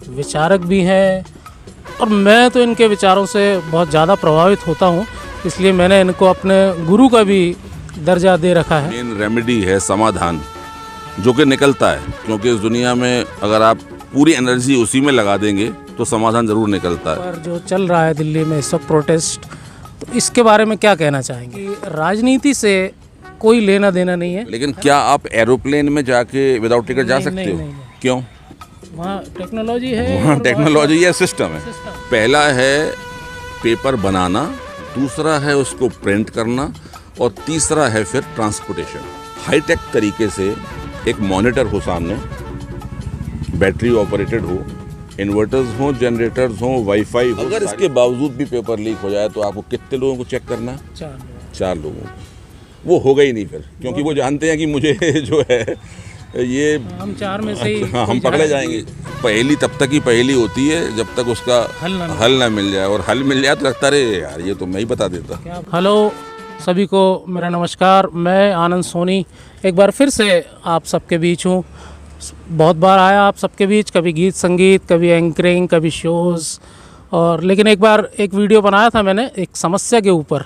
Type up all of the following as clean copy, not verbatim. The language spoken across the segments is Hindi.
विचारक भी हैं और मैं तो इनके विचारों से बहुत ज़्यादा प्रभावित होता हूँ, इसलिए मैंने इनको अपने गुरु का भी दर्जा दे रखा है। मेन रेमेडी है समाधान, जो कि निकलता है, क्योंकि इस दुनिया में अगर आप पूरी एनर्जी उसी में लगा देंगे तो समाधान ज़रूर निकलता है। पर जो चल रहा है दिल्ली में इस वक्त प्रोटेस्ट, तो इसके बारे में क्या कहना चाहेंगे? राजनीति से कोई लेना देना नहीं है। लेकिन क्या आप एरोप्लेन में जाके विदाउट टिकट जा सकते हो? क्यों? वहाँ टेक्नोलॉजी है, वहाँ टेक्नोलॉजी या सिस्टम है। पहला है पेपर बनाना, दूसरा है उसको प्रिंट करना और तीसरा है फिर ट्रांसपोर्टेशन। हाईटेक तरीके से एक मॉनिटर हो सामने, बैटरी ऑपरेटेड हो, इन्वर्टर्स हो, जनरेटर्स हो, वाईफाई हो। अगर इसके बावजूद भी पेपर लीक हो जाए तो आपको कितने लोगों को चेक करना है? 4 लोगों को। वो होगा ही नहीं फिर, क्योंकि वो जानते हैं कि मुझे जो है ये हम 4 में से ही हम पकड़े जाएंगे। पहेली तब तक ही पहेली होती है जब तक उसका हल ना मिल जाए, और हल मिल जाए तो लगता रहे यार ये तो मैं ही बता देता। हेलो सभी को मेरा नमस्कार, मैं आनंद सोनी एक बार फिर से आप सबके बीच हूँ। बहुत बार आया आप सबके बीच, कभी गीत संगीत, कभी एंकरिंग, कभी शोज़, और लेकिन एक बार एक वीडियो बनाया था मैंने एक समस्या के ऊपर।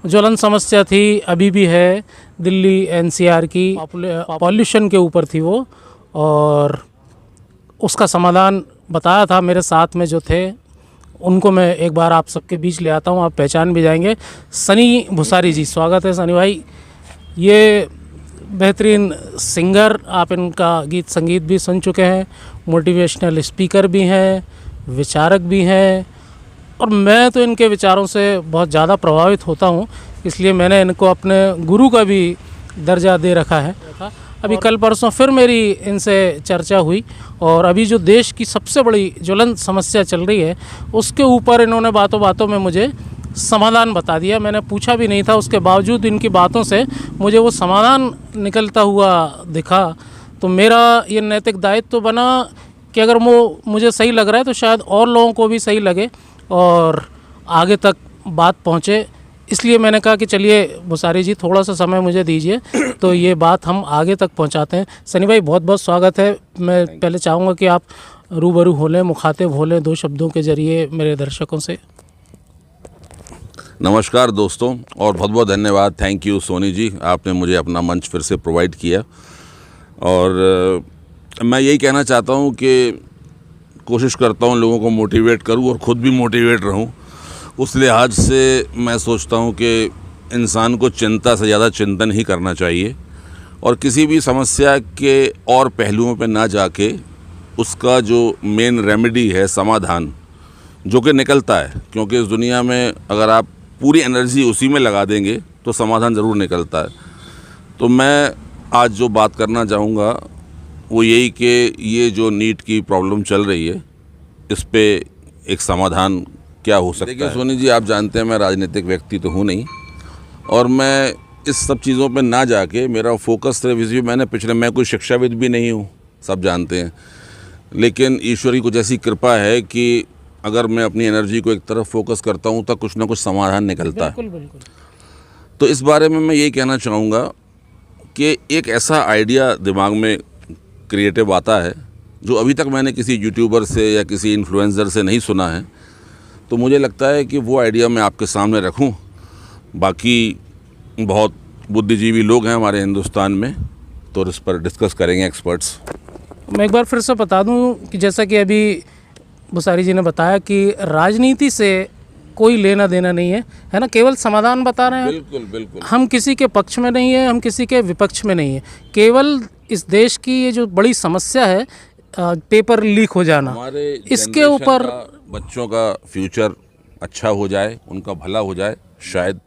ज्वलन समस्या थी, अभी भी है, दिल्ली एनसीआर की पॉल्यूशन के ऊपर थी वो, और उसका समाधान बताया था। मेरे साथ में जो थे उनको मैं एक बार आप सबके बीच ले आता हूँ, आप पहचान भी जाएंगे। सनी भुसारी जी, स्वागत है सनी भाई। ये बेहतरीन सिंगर, आप इनका गीत संगीत भी सुन चुके हैं, मोटिवेशनल स्पीकर भी हैं, विचारक भी हैं, और मैं तो इनके विचारों से बहुत ज़्यादा प्रभावित होता हूँ, इसलिए मैंने इनको अपने गुरु का भी दर्जा दे रखा है। अभी कल परसों फिर मेरी इनसे चर्चा हुई, और अभी जो देश की सबसे बड़ी ज्वलन समस्या चल रही है उसके ऊपर इन्होंने बातों बातों में मुझे समाधान बता दिया। मैंने पूछा भी नहीं था, उसके बावजूद इनकी बातों से मुझे वो समाधान निकलता हुआ दिखा। तो मेरा ये नैतिक दायित्व बना कि अगर वो मुझे सही लग रहा है तो शायद और लोगों को भी सही लगे और आगे तक बात पहुँचे। इसलिए मैंने कहा कि चलिए भुसारी जी थोड़ा सा समय मुझे दीजिए, तो ये बात हम आगे तक पहुंचाते हैं। सनी भाई बहुत बहुत स्वागत है। मैं पहले चाहूँगा कि आप रूबरू हो लें, मुखातिब हो लें 2 शब्दों के ज़रिए मेरे दर्शकों से। नमस्कार दोस्तों, और बहुत बहुत धन्यवाद, थैंक यू सोनी जी, आपने मुझे अपना मंच फिर से प्रोवाइड किया। और मैं यही कहना चाहता हूँ कि कोशिश करता हूँ लोगों को मोटिवेट करूँ और ख़ुद भी मोटिवेट रहूँ। उस लिहाज से मैं सोचता हूँ कि इंसान को चिंता से ज़्यादा चिंतन ही करना चाहिए, और किसी भी समस्या के और पहलुओं पर ना जाके उसका जो मेन रेमेडी है समाधान, जो कि निकलता है, क्योंकि इस दुनिया में अगर आप पूरी एनर्जी उसी में लगा देंगे तो समाधान ज़रूर निकलता है। तो मैं आज जो बात करना चाहूँगा वो यही कि ये जो नीट की प्रॉब्लम चल रही है, इस पे एक समाधान क्या हो सकता है। देखिए सोनी जी, आप जानते हैं मैं राजनीतिक व्यक्ति तो हूँ नहीं, और मैं इस सब चीज़ों पे ना जाके मेरा फोकस सिर्फ इसी, मैं कोई शिक्षाविद भी नहीं हूँ, सब जानते हैं, लेकिन ईश्वर की कुछ ऐसी कृपा है कि अगर मैं अपनी एनर्जी को एक तरफ फोकस करता हूँ तो कुछ ना कुछ समाधान निकलता है। बिल्कुल। तो इस बारे में मैं यही कहना चाहूँगा कि एक ऐसा आइडिया दिमाग में क्रिएटिव आता है जो अभी तक मैंने किसी यूट्यूबर से या किसी इन्फ्लुएंसर से नहीं सुना है, तो मुझे लगता है कि वो आइडिया मैं आपके सामने रखूं। बाकी बहुत बुद्धिजीवी लोग हैं हमारे हिंदुस्तान में, तो इस पर डिस्कस करेंगे एक्सपर्ट्स। मैं एक बार फिर से बता दूं कि जैसा कि अभी भुसारी जी ने बताया कि राजनीति से कोई लेना देना नहीं है ना, केवल समाधान बता रहे हैं। बिल्कुल। हम किसी के पक्ष में नहीं है, हम किसी के विपक्ष में नहीं है, केवल इस देश की ये जो बड़ी समस्या है पेपर लीक हो जाना, हमारे इसके ऊपर बच्चों का फ्यूचर अच्छा हो जाए, उनका भला हो जाए शायद,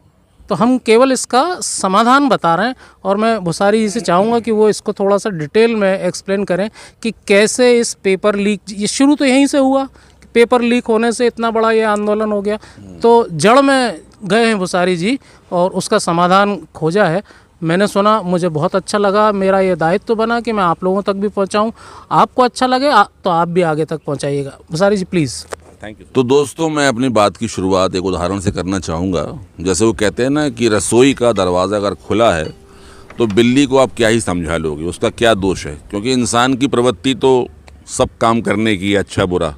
तो हम केवल इसका समाधान बता रहे हैं। और मैं भुसारी जी से चाहूँगा कि वो इसको थोड़ा सा डिटेल में एक्सप्लेन करें कि कैसे इस पेपर लीक, ये शुरू तो यहीं से हुआ, पेपर लीक होने से इतना बड़ा ये आंदोलन हो गया, तो जड़ में गए हैं भुसारी जी और उसका समाधान खोजा है। मैंने सुना, मुझे बहुत अच्छा लगा, मेरा ये दायित्व बना कि मैं आप लोगों तक भी पहुंचाऊं। आपको अच्छा लगे तो आप भी आगे तक पहुंचाइएगा। भुसारी जी प्लीज़। Thank you. तो दोस्तों, मैं अपनी बात की शुरुआत एक उदाहरण से करना चाहूँगा। जैसे वो कहते हैं ना कि रसोई का दरवाज़ा अगर खुला है तो बिल्ली को आप क्या ही समझा लोगे, उसका क्या दोष है, क्योंकि इंसान की प्रवृत्ति तो सब काम करने की, अच्छा बुरा,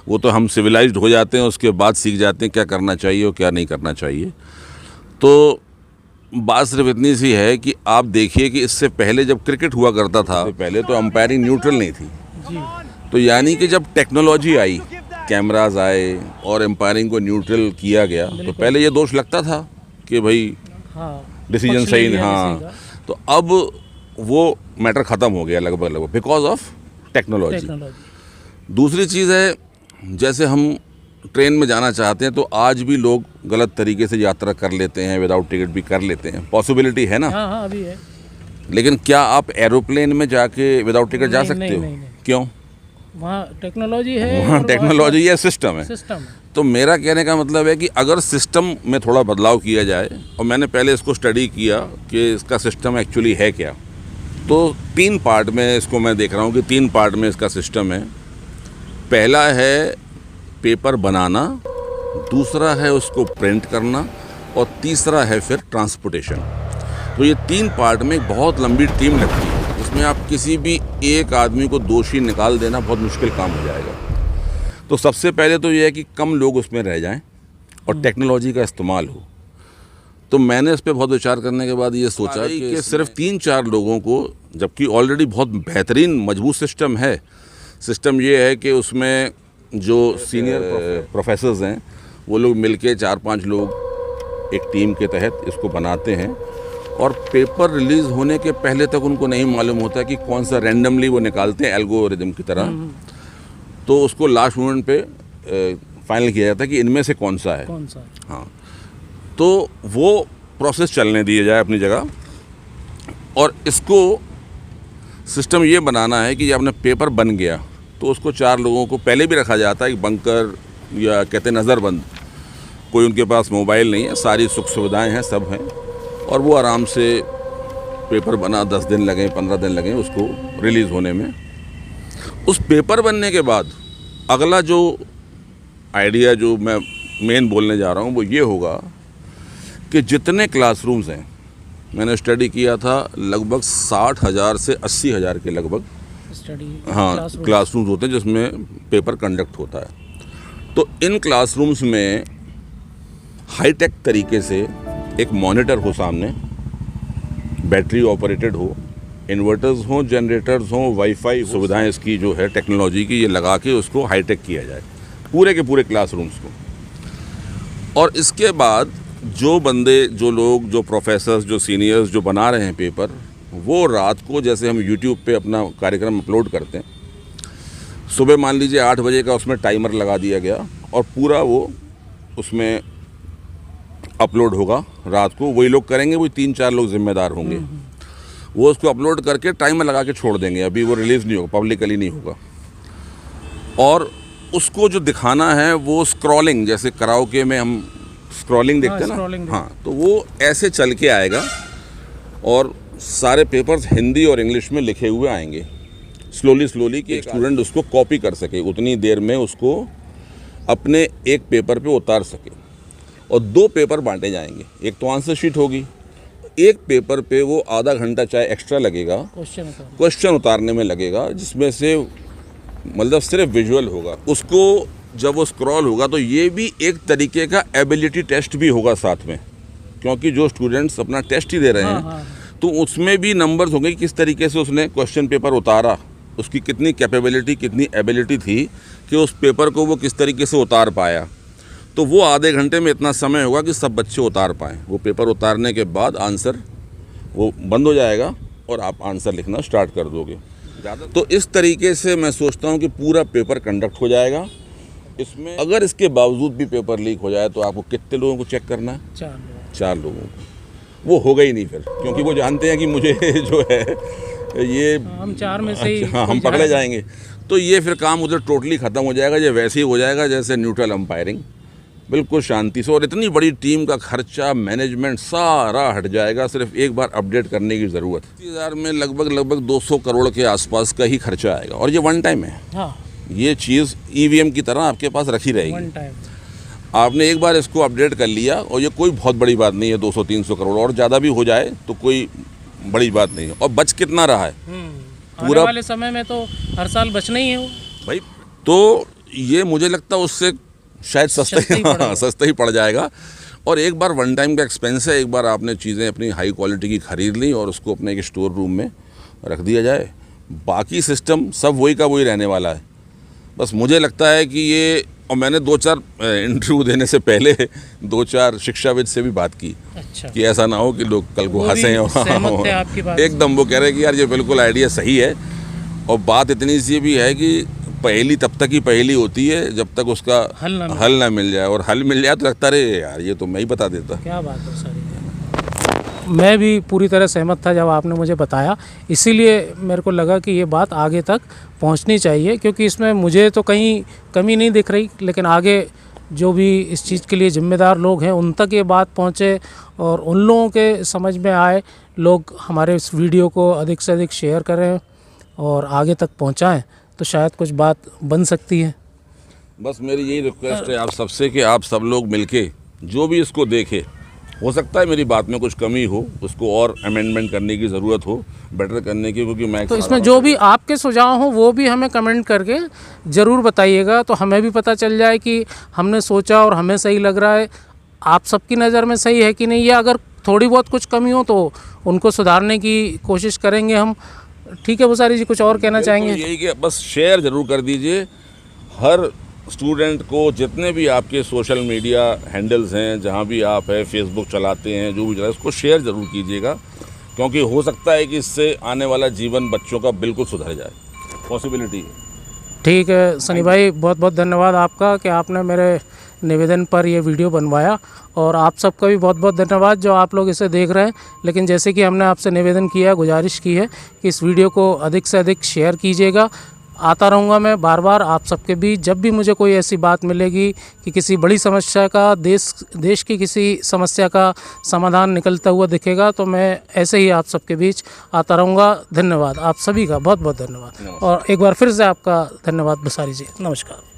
वो तो हम सिविलाइज्ड हो जाते हैं, उसके बाद सीख जाते हैं क्या करना चाहिए और क्या नहीं करना चाहिए। तो बात सिर्फ इतनी सी है कि आप देखिए कि इससे पहले जब क्रिकेट हुआ करता था, पहले तो अंपायरिंग न्यूट्रल नहीं थी। तो यानी कि जब टेक्नोलॉजी आई, कैमराज आए और अंपायरिंग को न्यूट्रल किया गया, तो पहले ये दोष लगता था कि भाई डिसीजन सही नहीं। हाँ, तो अब वो मैटर ख़त्म हो गया लगभग बिकॉज ऑफ टेक्नोलॉजी। दूसरी चीज़ है, जैसे हम ट्रेन में जाना चाहते हैं तो आज भी लोग गलत तरीके से यात्रा कर लेते हैं, विदाउट टिकट भी कर लेते हैं, पॉसिबिलिटी है ना। हाँ, अभी है। लेकिन क्या आप एरोप्लेन में जाके विदाउट टिकट जा सकते हो? क्यों? वहाँ टेक्नोलॉजी है, वहाँ टेक्नोलॉजी है, सिस्टम है। सिस्टम। तो मेरा कहने का मतलब है कि अगर सिस्टम में थोड़ा बदलाव किया जाए, और मैंने पहले इसको स्टडी किया कि इसका सिस्टम एक्चुअली है क्या, तो 3 पार्ट में इसको मैं देख रहा हूँ कि 3 पार्ट में इसका सिस्टम है। पहला है पेपर बनाना, दूसरा है उसको प्रिंट करना, और तीसरा है फिर ट्रांसपोर्टेशन। तो ये 3 पार्ट में एक बहुत लंबी टीम लगती है, जिसमें आप किसी भी एक आदमी को दोषी निकाल देना बहुत मुश्किल काम हो जाएगा। तो सबसे पहले तो ये है कि कम लोग उसमें रह जाएं और टेक्नोलॉजी का इस्तेमाल हो। तो मैंने इस पर बहुत विचार करने के बाद ये सोचा कि सिर्फ 3-4 लोगों को, जबकि ऑलरेडी बहुत बेहतरीन मजबूत सिस्टम है। सिस्टम ये है कि उसमें जो सीनियर प्रोफेसर्स हैं वो लोग मिलके 4-5 लोग एक टीम के तहत इसको बनाते हैं, और पेपर रिलीज़ होने के पहले तक उनको नहीं मालूम होता कि कौन सा, रैंडमली वो निकालते हैं एल्गोरिदम की तरह। तो उसको लास्ट मोमेंट पे फाइनल किया जाता है कि इनमें से कौन सा है। हाँ, तो वो प्रोसेस चलने दिया जाए अपनी जगह, और इसको सिस्टम ये बनाना है कि जब अपना पेपर बन गया तो उसको 4 लोगों को पहले भी रखा जाता है कि बंकर या कहते हैं नज़रबंद, कोई उनके पास मोबाइल नहीं है, सारी सुख सुविधाएं हैं, सब हैं, और वो आराम से पेपर बना 10 दिन लगे, 15 दिन लगे उसको रिलीज़ होने में। उस पेपर बनने के बाद अगला जो आइडिया जो मैं मेन बोलने जा रहा हूँ वो ये होगा कि जितने क्लासरूम्स हैं, मैंने स्टडी किया था लगभग 60,000 से 80,000 के लगभग हाँ क्लासरूम्स होते हैं जिसमें पेपर कंडक्ट होता है। तो इन क्लासरूम्स में हाईटेक तरीके से एक मॉनिटर हो सामने, बैटरी ऑपरेटेड हो, इन्वर्टर्स हों, जनरेटर्स हों, वाईफाई सुविधाएं इसकी जो है टेक्नोलॉजी की, ये लगा के उसको हाईटेक किया जाए पूरे के पूरे क्लासरूम्स को। और इसके बाद जो बंदे, जो लोग, जो प्रोफेसर्स, जो सीनियर्स जो बना रहे हैं पेपर, वो रात को जैसे हम यूट्यूब पे अपना कार्यक्रम अपलोड करते हैं, सुबह मान लीजिए 8 बजे का उसमें टाइमर लगा दिया गया और पूरा वो उसमें अपलोड होगा रात को। वही लोग करेंगे, वही 3-4 लोग जिम्मेदार होंगे। वो उसको अपलोड करके टाइमर लगा के छोड़ देंगे, अभी वो रिलीज़ नहीं होगा, पब्लिकली नहीं होगा। और उसको जो दिखाना है वो स्क्रॉलिंग, जैसे कराओके में हम स्क्रॉलिंग देखते हैं ना, हाँ, तो वो ऐसे चल के आएगा और सारे पेपर्स हिंदी और इंग्लिश में लिखे हुए आएंगे स्लोली कि एक स्टूडेंट उसको कॉपी कर सके, उतनी देर में उसको अपने एक पेपर पे उतार सके। और 2 पेपर बांटे जाएंगे, एक तो आंसर शीट होगी, एक पेपर पे वो आधा घंटा चाहे एक्स्ट्रा लगेगा क्वेश्चन उतारने में लगेगा, जिसमें से मतलब सिर्फ विजुअल होगा। उसको जब वो स्क्रॉल होगा तो ये भी एक तरीके का एबिलिटी टेस्ट भी होगा साथ में, क्योंकि जो स्टूडेंट्स अपना टेस्ट ही दे रहे हैं तो उसमें भी नंबर्स होंगे किस तरीके से उसने क्वेश्चन पेपर उतारा, उसकी कितनी कैपेबिलिटी, कितनी एबिलिटी थी कि उस पेपर को वो किस तरीके से उतार पाया। तो वो आधे घंटे में इतना समय होगा कि सब बच्चे उतार पाएँ। वो पेपर उतारने के बाद आंसर वो बंद हो जाएगा और आप आंसर लिखना स्टार्ट कर दोगे। तो इस तरीके से मैं सोचता हूँ कि पूरा पेपर कंडक्ट हो जाएगा। इसमें अगर इसके बावजूद भी पेपर लीक हो जाए तो आपको कितने लोगों को चेक करना है? 4 लोगों को। वो होगा ही नहीं फिर, क्योंकि वो जानते हैं कि मुझे जो है ये हम 4 में से ही हम पकड़े जाएंगे। तो ये फिर काम उधर टोटली ख़त्म हो जाएगा। ये वैसे ही हो जाएगा जैसे न्यूट्रल अंपायरिंग, बिल्कुल शांति से। और इतनी बड़ी टीम का खर्चा, मैनेजमेंट सारा हट जाएगा। सिर्फ एक बार अपडेट करने की ज़रूरत है। 30,000 में लगभग 200 करोड़ के आसपास का ही खर्चा आएगा। और ये वन टाइम है। हाँ। ये चीज़ EVM की तरह आपके पास रखी रहेगी। आपने एक बार इसको अपडेट कर लिया और ये कोई बहुत बड़ी बात नहीं है। 200-300 करोड़ और ज़्यादा भी हो जाए तो कोई बड़ी बात नहीं है। और बच कितना रहा है पूरा वाले समय में तो हर साल बचना ही है वो। भाई तो ये मुझे लगता है उससे शायद सस्ता ही पड़ जाएगा। और एक बार वन टाइम का एक्सपेंस है, एक बार आपने चीज़ें अपनी हाई क्वालिटी की ख़रीद ली और उसको अपने एक स्टोर रूम में रख दिया जाए, बाकी सिस्टम सब वही का वही रहने वाला है। बस मुझे लगता है कि ये, और मैंने 2-4 इंटरव्यू देने से पहले 2-4 शिक्षाविद से भी बात की। अच्छा। कि ऐसा ना हो कि लोग कल को हंसें सहमत थे आपकी बात एकदम वो कह रहे हैं कि यार ये बिल्कुल आइडिया सही है। और बात इतनी सी भी है कि पहेली तब तक ही पहेली होती है जब तक उसका हल ना मिल जाए, और हल मिल जाए तो लगता रहे यार ये तो मैं ही बता देता। क्या बात है सर, मैं भी पूरी तरह सहमत था जब आपने मुझे बताया, इसीलिए मेरे को लगा कि ये बात आगे तक पहुंचनी चाहिए, क्योंकि इसमें मुझे तो कहीं कमी नहीं दिख रही, लेकिन आगे जो भी इस चीज़ के लिए जिम्मेदार लोग हैं उन तक ये बात पहुंचे और उन लोगों के समझ में आए, लोग हमारे इस वीडियो को अधिक से अधिक शेयर करें और आगे तक पहुंचाएं, तो शायद कुछ बात बन सकती है। बस मेरी यही रिक्वेस्ट है आप सबसे कि आप सब लोग मिलके जो भी इसको देखे, हो सकता है मेरी बात में कुछ कमी हो, उसको और अमेंडमेंट करने की ज़रूरत हो, बेटर करने की, क्योंकि मैं तो इसमें जो भी आपके सुझाव हों वो भी हमें कमेंट करके ज़रूर बताइएगा, तो हमें भी पता चल जाए कि हमने सोचा और हमें सही लग रहा है, आप सबकी नज़र में सही है कि नहीं, या अगर थोड़ी बहुत कुछ कमी हो तो उनको सुधारने की कोशिश करेंगे हम। ठीक है भूसारी जी, कुछ और कहना चाहेंगे? यही कि बस शेयर ज़रूर कर दीजिए हर स्टूडेंट को, जितने भी आपके सोशल मीडिया हैंडल्स हैं, जहाँ भी आप है, फेसबुक चलाते हैं, जो भी चलाते हैं, उसको शेयर ज़रूर कीजिएगा, क्योंकि हो सकता है कि इससे आने वाला जीवन बच्चों का बिल्कुल सुधर जाए, पॉसिबिलिटी है। ठीक है सनी भाई, बहुत बहुत धन्यवाद आपका कि आपने मेरे निवेदन पर ये वीडियो बनवाया, और आप सबका भी बहुत बहुत धन्यवाद जो आप लोग इसे देख रहे हैं। लेकिन जैसे कि हमने आपसे निवेदन किया, गुजारिश की है कि इस वीडियो को अधिक से अधिक शेयर कीजिएगा। आता रहूँगा मैं बार बार आप सबके बीच, जब भी मुझे कोई ऐसी बात मिलेगी कि किसी बड़ी समस्या का, देश की किसी समस्या का समाधान निकलता हुआ दिखेगा, तो मैं ऐसे ही आप सबके बीच आता रहूँगा। धन्यवाद आप सभी का, बहुत बहुत धन्यवाद। और एक बार फिर से आपका धन्यवाद भूसारी जी, नमस्कार।